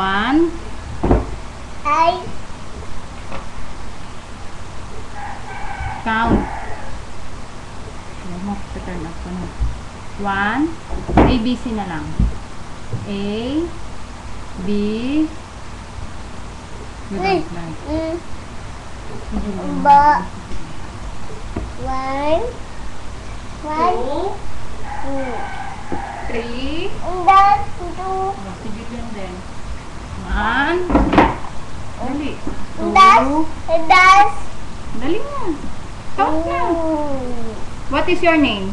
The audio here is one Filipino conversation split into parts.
1. I. Count. Alam mo, turn up ko na. 1. A, B, C na lang. A, B, you don't like. Ba. 1. 2, 3. That's 2. Si Julian din. 1. Dali. 2. That's. Dali na. Count na. What is your name?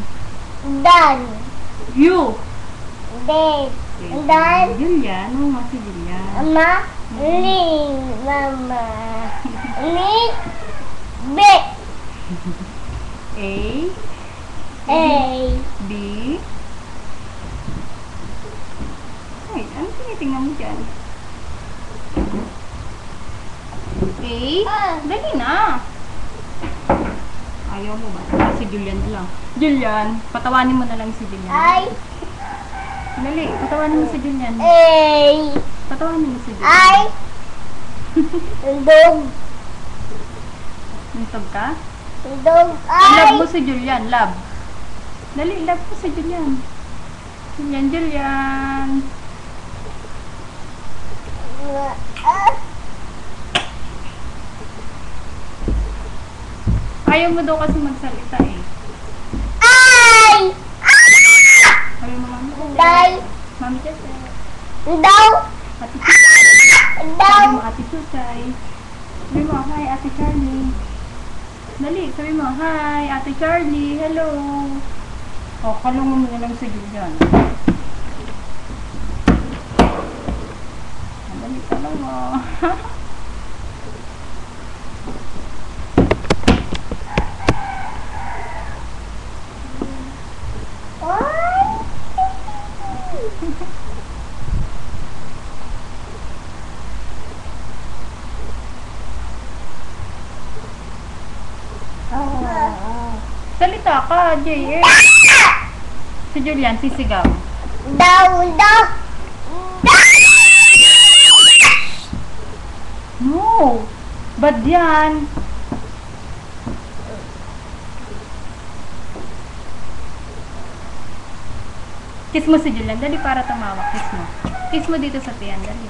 Done. You. Dead. Done. Julian. Oo nga si Julian. Mama. Ling. Mama. Ling. Big. A. A. B. Ay, ano tinitingnan mo dyan? A. Dali na. Ayaw mo ba? Si Julian lang. Julian, patawanin mo na lang si Julian. I. Dali, patawanin mo si Julian. A. Patawanin mo si Julian. I. Dog. Nintog ka? Dog. Love I. mo si Julian, love. Dali, love mo si Julian. Julian, Julian. Ayaw mo daw kasi magsalita eh. I. Ayaw mo, mami. Die. Mami, kasi. Daw. Ate Chuchay. Sabi Daw. mo, Ate Chuchay. Sabi mo, hi, Ate Charlie. Dali, sabi mo, hi, Ate Charlie. Hello. O, kalungan mo na lang sa Julian. Dali, kalungan mo. Salita ka, J.A. Si Julian, sisigaw. Daw. Daw. No! Bad yan! Kiss mo si Julian. Dali para tumawa. Kiss mo. Kiss mo dito sa tiyan. Dali.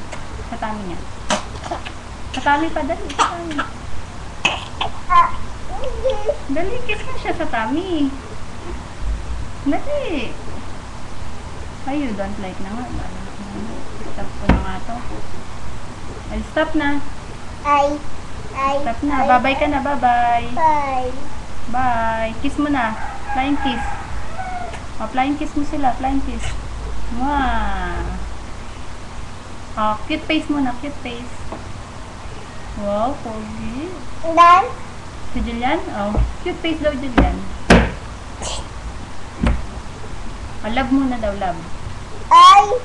Sa tummy niya. Sa tummy pa. Dali. Sa tummy. Dali. Kiss mo siya sa tummy. Dali. Ay, you don't like na nga. Stop ko na nga to. Ay, stop na. I. Stop na. Bye-bye ka na. Bye-bye. Bye. Bye. Kiss mo na. Flying kiss. O, flying kiss mo sila. Flying kiss. Wow. O, cute face muna. Cute face. Wow, pogi. Done. Si Julian? O, cute face daw, Julian. O, love muna daw, love. I.